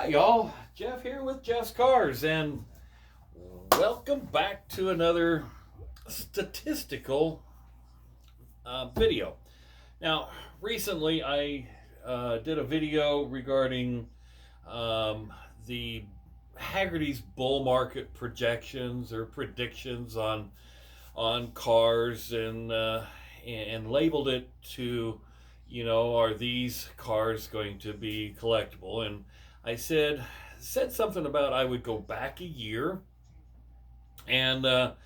Hi, y'all. Jeff here with Jeff's Cars, and welcome back to another statistical video. Now, recently I did a video regarding the Haggerty's bull market projections or predictions on cars, and labeled it to, are these cars going to be collectible? And I said something about I would go back a year and go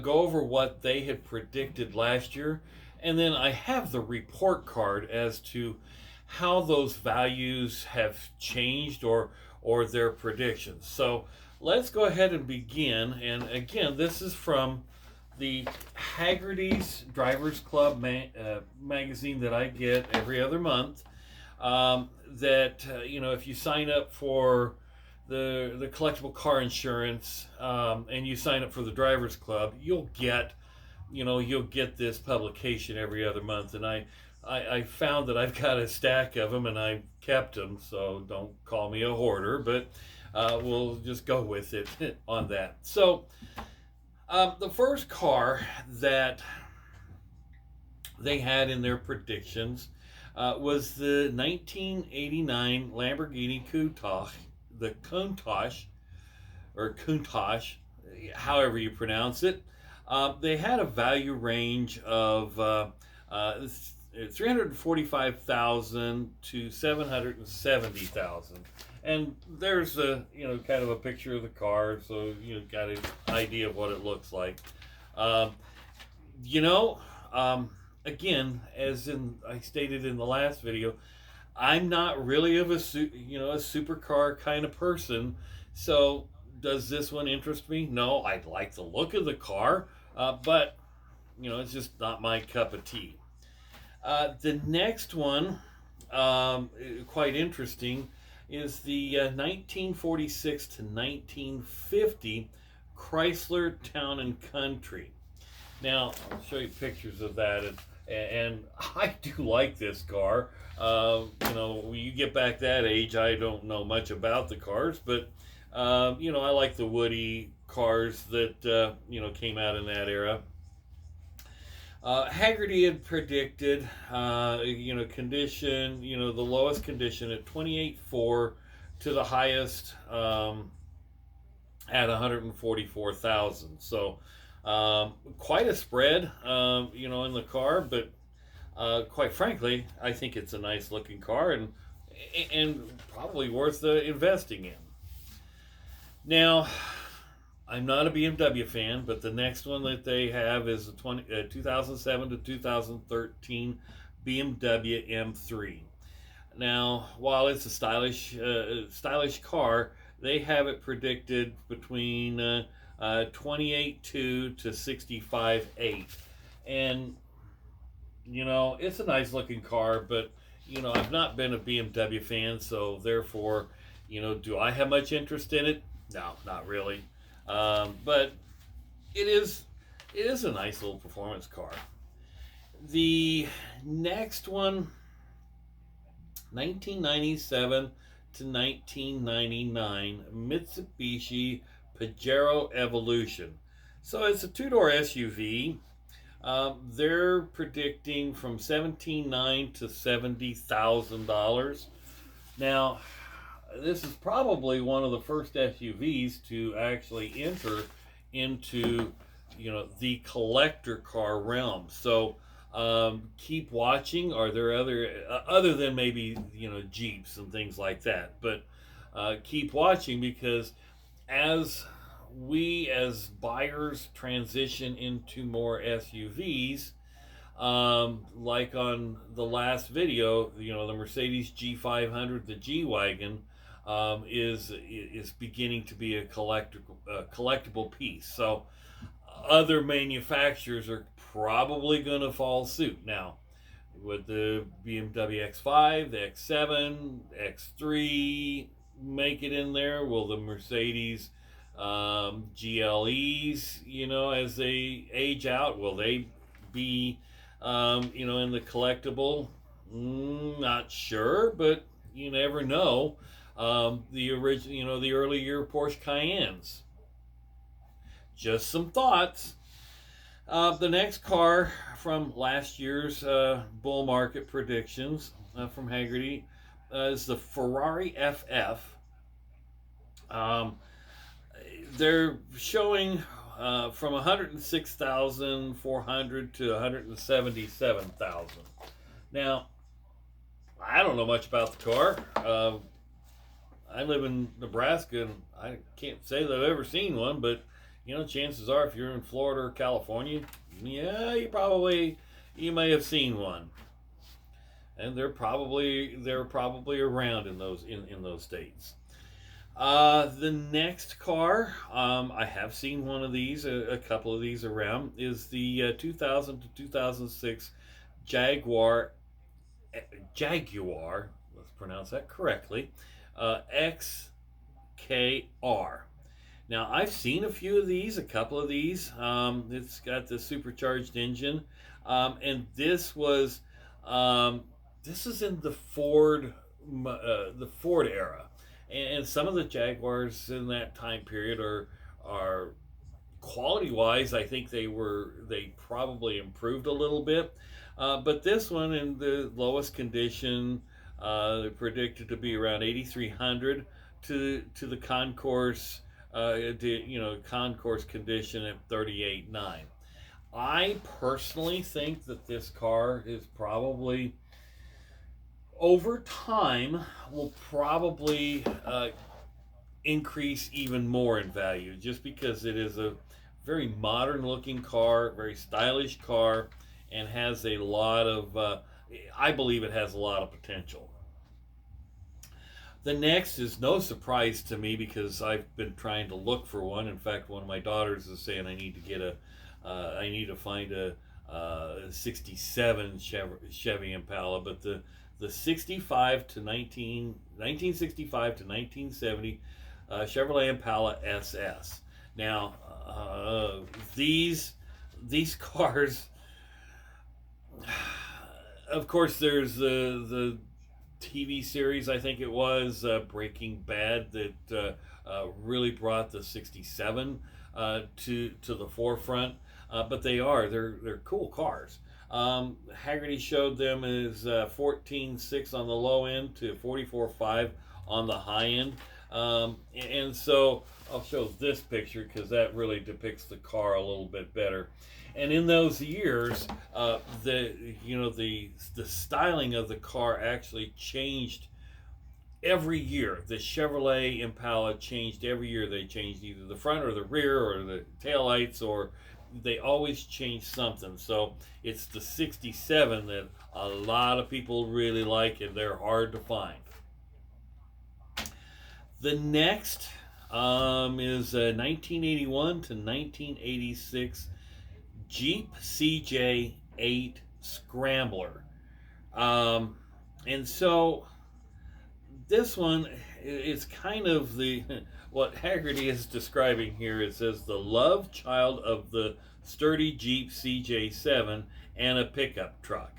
over what they had predicted last year, and then I have the report card as to how those values have changed or their predictions. So let's go ahead and begin. And again, this is from the Haggerty's Drivers Club magazine that I get every other month. If you sign up for the collectible car insurance, and you sign up for the Drivers Club, you'll get this publication every other month. And I found that I've got a stack of them, and I've kept them, so don't call me a hoarder, but we'll just go with it on that. So the first car that they had in their predictions was the 1989 Lamborghini Countach, the Countach, or Countach, however you pronounce it. They had a value range of $345,000 to $770,000, and there's a kind of a picture of the car, so you got an idea of what it looks like. Again, I stated in the last video, I'm not really of a supercar kind of person. So does this one interest me? No, I like the look of the car, but it's just not my cup of tea. The next one, quite interesting, is the 1946 to 1950 Chrysler Town and Country. Now, I'll show you pictures of that, and I do like this car. When you get back that age, I don't know much about the cars, but I like the Woody cars that came out in that era. Haggerty had predicted condition, the lowest condition at 28.4 to the highest at 144,000. So quite a spread, in the car, but quite frankly, I think it's a nice looking car, and probably worth investing in. Now, I'm not a BMW fan, but the next one that they have is the 2007 to 2013 BMW M3. Now, while it's a stylish car, they have it predicted between 28.2 to 65.8, and it's a nice looking car, but I've not been a BMW fan, so therefore, do I have much interest in it? No, not really. But it is a nice little performance car. The next one, 1997 to 1999 Mitsubishi Pajero Evolution. So it's a two-door SUV. They're predicting from $17,900 to $70,000. Now, this is probably one of the first SUVs to actually enter into the collector car realm. So keep watching. Are there other than maybe Jeeps and things like that? But keep watching, because as we as buyers transition into more SUVs, like on the last video, the Mercedes G500, the G-Wagon, is beginning to be a collectible piece. So other manufacturers are probably going to follow suit. Now, with the BMW X5, the X7, X3 make it in there? Will the Mercedes GLEs, as they age out, will they be in the collectible? Not sure, but you never know. The original, the earlier Porsche Cayennes. Just some thoughts. The next car from last year's bull market predictions from Haggerty is the Ferrari FF. Um, they're showing from 106,400 to 177,000. Now, I don't know much about the car. I live in Nebraska, and I can't say that I've ever seen one, but chances are, if you're in Florida or California, yeah, you may have seen one, and they're probably around in those states. The next car, I have seen one of these, a couple of these around, is the 2000 to 2006 Jaguar Jaguar. Let's pronounce that correctly. XKR. Now, I've seen a few of these, a couple of these. It's got the supercharged engine, and this is in the Ford era, and some of the Jaguars in that time period are quality wise. I think they probably improved a little bit, but this one in the lowest condition, predicted to be around 8,300 to the concourse concourse condition at 38.9. I personally think that this car is probably, over time, will probably increase even more in value, just because it is a very modern looking car, very stylish car, and has a lot of, I believe it has a lot of potential. The next is no surprise to me, because I've been trying to look for one. In fact, one of my daughters is saying I need to find a 67 Chevy Impala, but the 1965 to 1970 Chevrolet Impala SS. Now, these cars, of course, there's the TV series, I think it was Breaking Bad, that really brought the 67 to the forefront. But they're cool cars. Haggerty showed them as 14.6 on the low end to 44.5 on the high end. And so I'll show this picture, because that really depicts the car a little bit better. And in those years, the styling of the car actually changed every year. The Chevrolet Impala changed every year. They changed either the front or the rear or the taillights, or they always change something. So it's the 67 that a lot of people really like, and they're hard to find. The next is 1981 to 1986 Jeep CJ8 Scrambler. And so this one is kind of what Haggerty is describing here. It says the love child of the sturdy Jeep CJ7 and a pickup truck.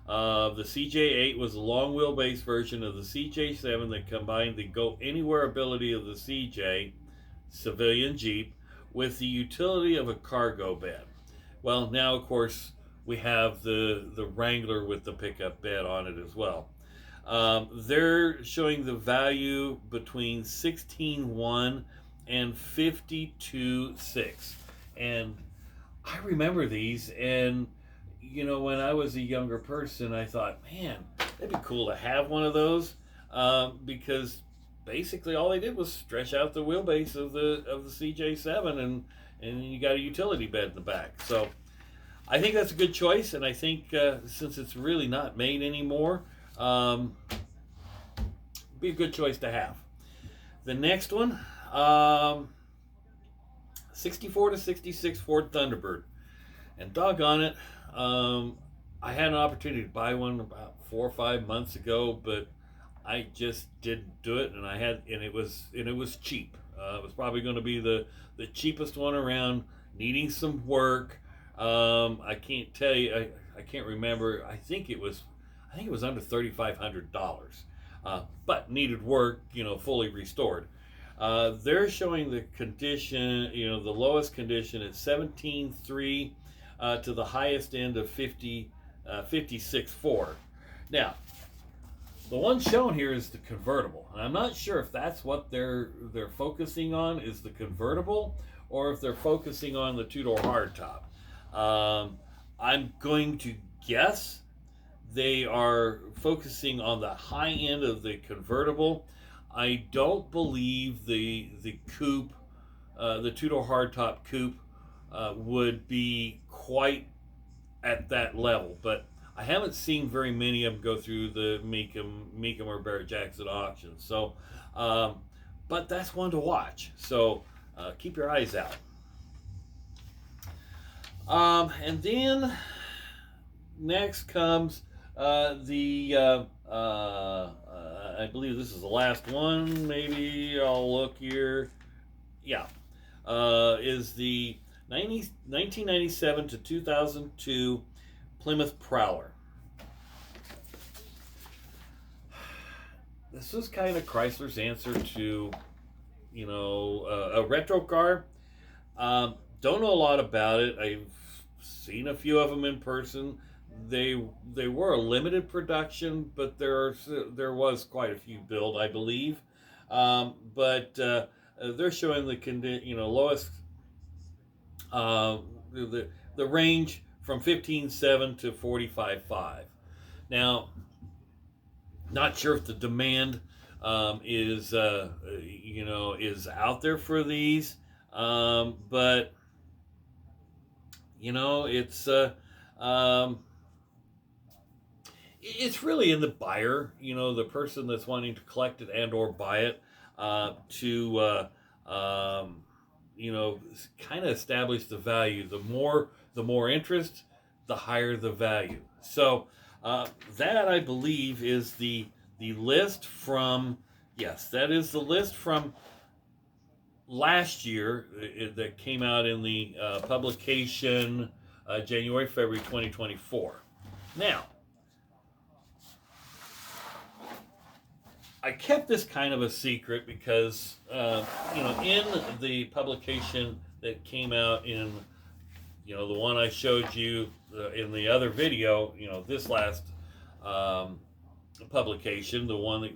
The CJ8 was a long wheelbase version of the CJ7 that combined the go anywhere ability of the CJ civilian Jeep with the utility of a cargo bed. Well, now of course we have the Wrangler with the pickup bed on it as well. They're showing the value between 16.1 and 52.6, and I remember these. And when I was a younger person, I thought, man, it'd be cool to have one of those, because basically all they did was stretch out the wheelbase of the CJ7, and you got a utility bed in the back. So I think that's a good choice, and I think since it's really not made anymore, be a good choice to have. The next one, 64 to 66 Ford Thunderbird, and doggone it, I had an opportunity to buy one about 4 or 5 months ago, but I just didn't do it, and it was cheap. It was probably going to be the cheapest one around, needing some work. I can't tell you. I can't remember. I think it was under $3,500. but needed work, fully restored. They're showing the condition, the lowest condition at 17.3 to the highest end of 56.4. Now, the one shown here is the convertible, and I'm not sure if that's what they're focusing on, is the convertible, or if they're focusing on the two-door hardtop. I'm going to guess they are focusing on the high end of the convertible. I don't believe the coupe, the two-door hardtop coupe, would be quite at that level, but I haven't seen very many of them go through the Mecum or Barrett-Jackson auctions. So, but that's one to watch. So keep your eyes out. And then next comes I believe this is the last one. Maybe I'll look here. Yeah, is the 1997 to 2002 Plymouth Prowler. This is kind of Chrysler's answer to, a retro car. Don't know a lot about it. I've seen a few of them in person. They were a limited production, but there was quite a few built, I believe. But they're showing the lowest the range from 15.7 to 45.5. Now, not sure if the demand is out there for these, but it's really in the buyer, the person that's wanting to collect it and or buy it, to kind of establish the value. The more interest, the higher the value. So that, I believe, is the list from, yes, that is the list from last year that came out in the publication January, February 2024. Now, I kept this kind of a secret because, in the publication that came out in, the one I showed you in the other video, this last publication, the one that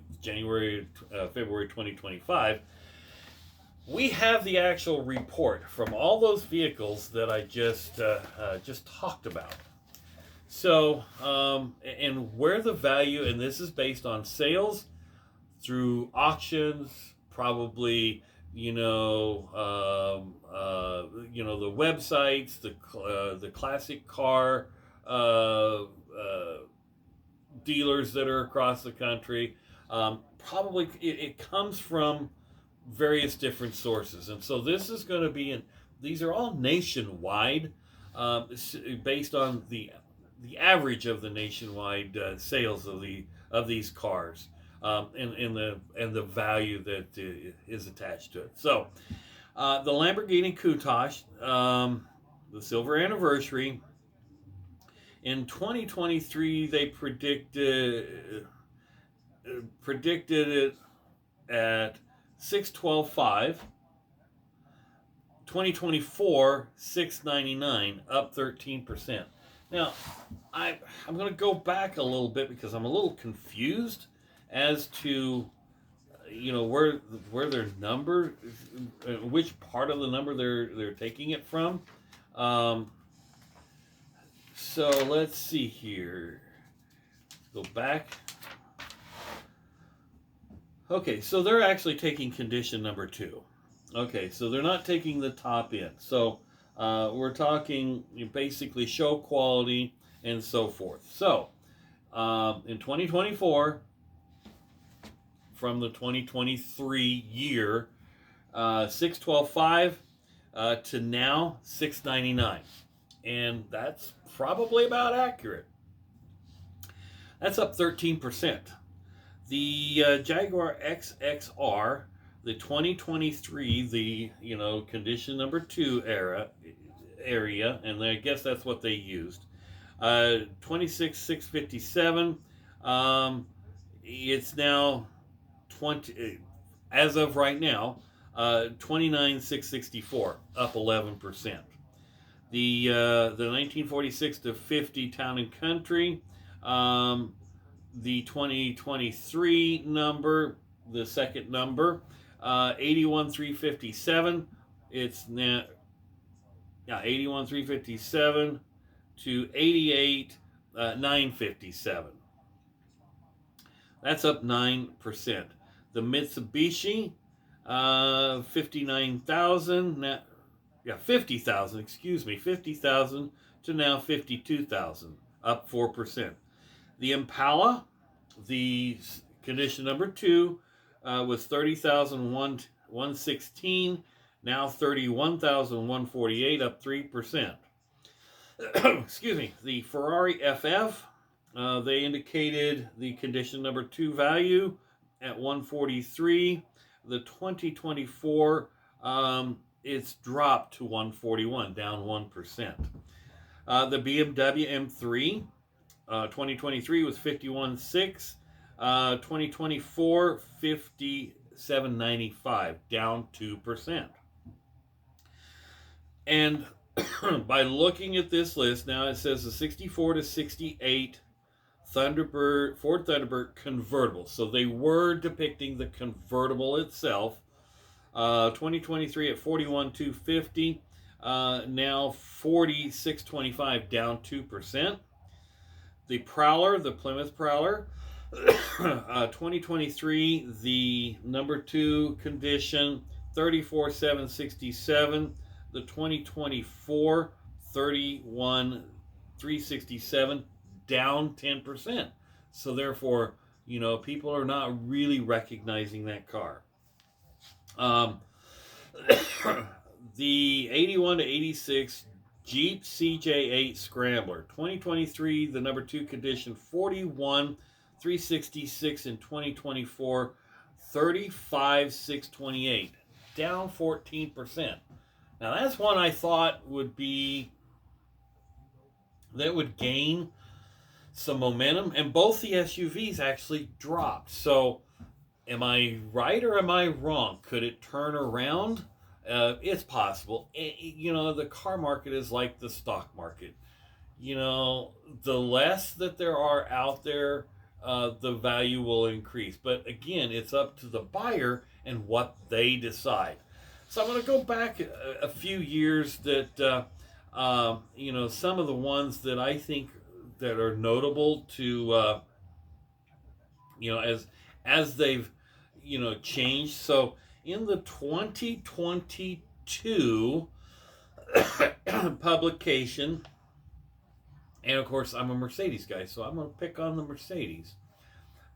February 2025, we have the actual report from all those vehicles that I just talked about. So, and where the value, and this is based on sales through auctions, probably, the websites, the classic car dealers that are across the country. Probably it comes from various different sources, and so this is going to be these are all nationwide, based on the average of the nationwide sales of these cars. And the value that is attached to it. So, the Lamborghini Countach, the silver anniversary, in 2023 they predicted it at 612.5. 2024 699, up 13%. Now, I'm going to go back a little bit because I'm a little confused as to where their number, which part of the number they're taking it from. So let's see here. Go back. Okay, so they're actually taking condition number 2. Okay, so they're not taking the top end. So we're talking basically show quality and so forth. So in 2024. From the 2023 year, 612.5 to now 699, and that's probably about accurate. That's up 13%. The Jaguar XXR, the 2023, the condition number 2 area, and I guess that's what they used. 26,657. it's now 20 as of right now, 29,664, up 11%. The 1946 to 50 Town and Country, um, the 2023 number, the second number, 81,357. It's now, yeah, 81,357 to 88, 957. That's up 9%. The Mitsubishi, 59,000, yeah, 50,000, excuse me, 50,000 to now 52,000, up 4%. The Impala, the condition number 2, was 30,116, now 31,148, up 3%. Excuse me. The Ferrari FF, they indicated the condition number 2 value at 143. The 2024, it's dropped to 141, down 1%. The BMW M3, 2023 was 51.6. 2024, 57.95, down 2%. And by looking at this list, now it says the 64 to 68 Thunderbird, Ford Thunderbird convertible. So they were depicting the convertible itself. 2023 at 41,250, now 46,25, down 2%. The Prowler, the Plymouth Prowler, 2023, the number 2 condition, 34,767. The 2024, 31,367, down 10%. So therefore, people are not really recognizing that car. The 81 to 86 Jeep CJ8 Scrambler, 2023, the number 2 condition, 41,366 in 2024, 35,628, down 14%. Now that's one I thought would gain some momentum, and both the SUVs actually dropped. So am I right or am I wrong? Could it turn around? It's possible. The car market is like the stock market. The less that there are out there, the value will increase. But again, it's up to the buyer and what they decide. So I'm going to go back a few years that, some of the ones that I think that are notable to, as they've, changed. So in the 2022 publication, and of course I'm a Mercedes guy, so I'm going to pick on the Mercedes.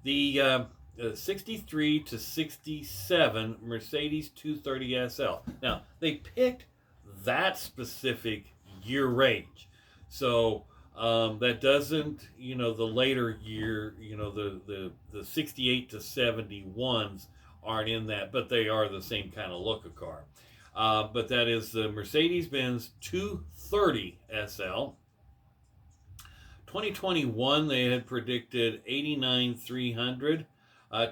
The 63 to 67 Mercedes 230 SL. Now, they picked that specific year range. So that doesn't, the later year, the 68 to 71s aren't in that, but they are the same kind of look of car. But that is the Mercedes-Benz 230 SL. 2021, they had predicted 89,300.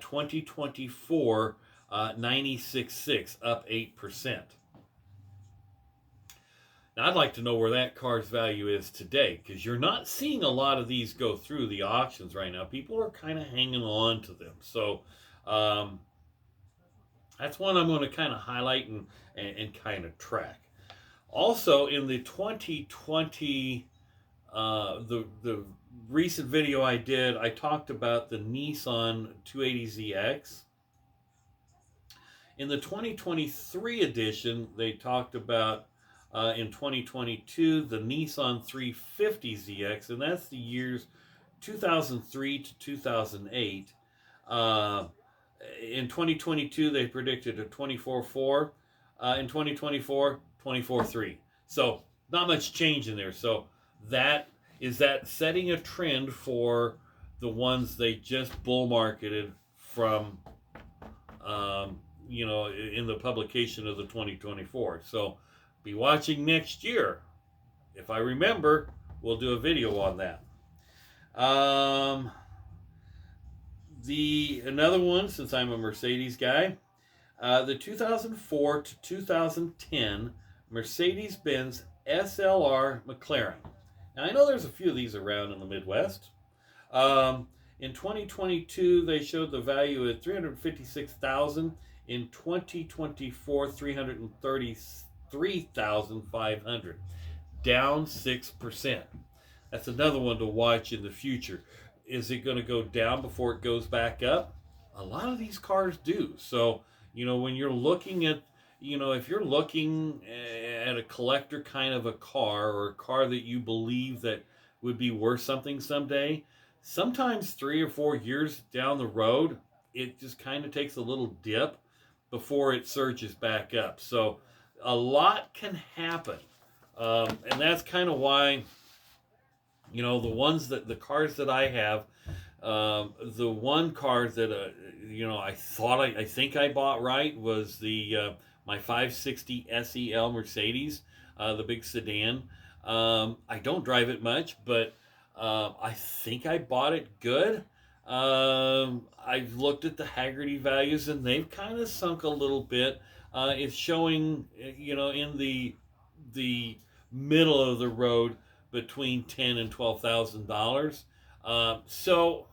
2024, 96.6, up 8%. Now, I'd like to know where that car's value is today, because you're not seeing a lot of these go through the auctions right now. People are kind of hanging on to them. So that's one I'm going to kind of highlight and kind of track. Also, in the 2020, the recent video I did, I talked about the Nissan 280ZX. In the 2023 edition, they talked about, in 2022, the Nissan 350ZX, and that's the years 2003 to 2008. In 2022, they predicted a 24.4. In 2024, 24.3. So not much change in there. So that setting a trend for the ones they just bull marketed from, in the publication of the 2024. So be watching next year. If I remember, we'll do a video on that. Another one, since I'm a Mercedes guy, the 2004 to 2010 Mercedes-Benz SLR McLaren. Now I know there's a few of these around in the Midwest. Um, in 2022, they showed the value at 356,000. In 2024, 333,500, down 6%. That's another one to watch in the future. Is it going to go down before it goes back up? A lot of these cars do. So, when you're looking at, if you're looking at a collector kind of a car, or a car that you believe that would be worth something someday, sometimes 3 or 4 years down the road, it just kind of takes a little dip before it surges back up. So a lot can happen. And that's kind of why, the cars that I have, the one car that, I think I bought right was my 560 SEL Mercedes, the big sedan. I don't drive it much, but I think I bought it good. I've looked at the Haggerty values, and they've kind of sunk a little bit. It's showing, in the middle of the road between $10,000 and $12,000. So,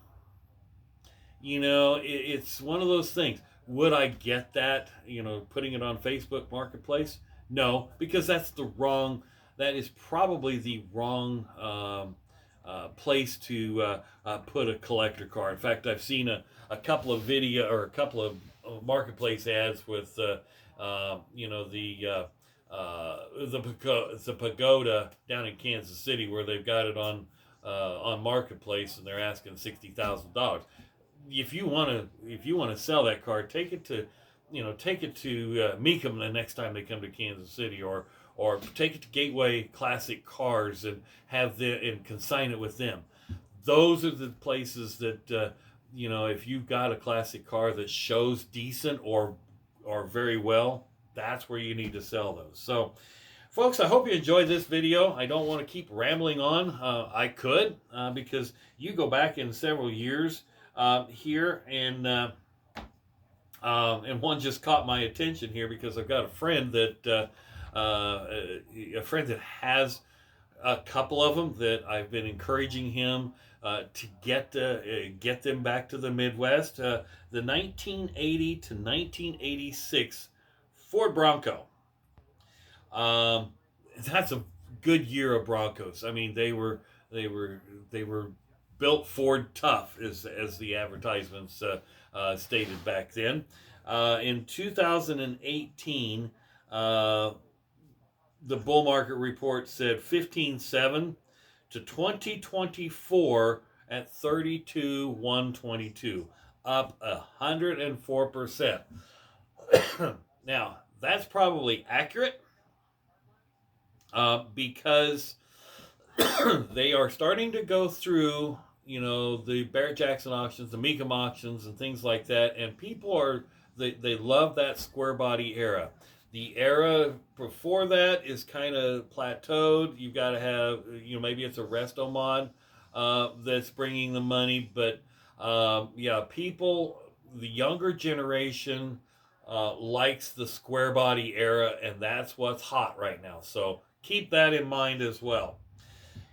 it's one of those things. Would I get that? Putting it on Facebook Marketplace? No, because that is probably the wrong place to put a collector car. In fact, I've seen a couple of a couple of marketplace ads with the Pagoda down in Kansas City, where they've got it on marketplace, and they're asking $60,000. If you want to sell that car, take it to Mecum the next time they come to Kansas City, or take it to Gateway Classic Cars and and consign it with them. Those are the places that if you've got a classic car that shows decent or very well, that's where you need to sell those. So, folks, I hope you enjoyed this video. I don't want to keep rambling on. I could, because you go back in several years here, and one just caught my attention here, because I've got a friend that has a couple of them that I've been encouraging him to get them back to the Midwest. The 1980 to 1986 Ford Bronco. That's a good year of Broncos. I mean, they were built Ford tough, as the advertisements stated back then. In 2018, the bull market report said 15.7 to 2024 at 32,122, up 104%. Now, that's probably accurate, because they are starting to go through, the Barrett-Jackson auctions, the Mecum auctions, and things like that, and people they love that square body era. The era before that is kind of plateaued. You've got to have, maybe it's a resto mod that's bringing the money, but people, the younger generation likes the square body era, and that's what's hot right now. So keep that in mind as well.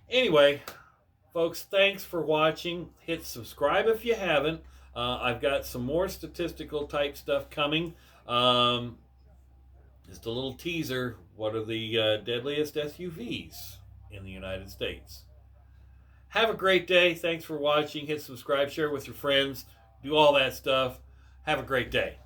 Anyway, folks, thanks for watching. Hit subscribe if you haven't. I've got some more statistical type stuff coming. Just a little teaser. What are the deadliest SUVs in the United States? Have a great day. Thanks for watching. Hit subscribe, share with your friends, do all that stuff. Have a great day.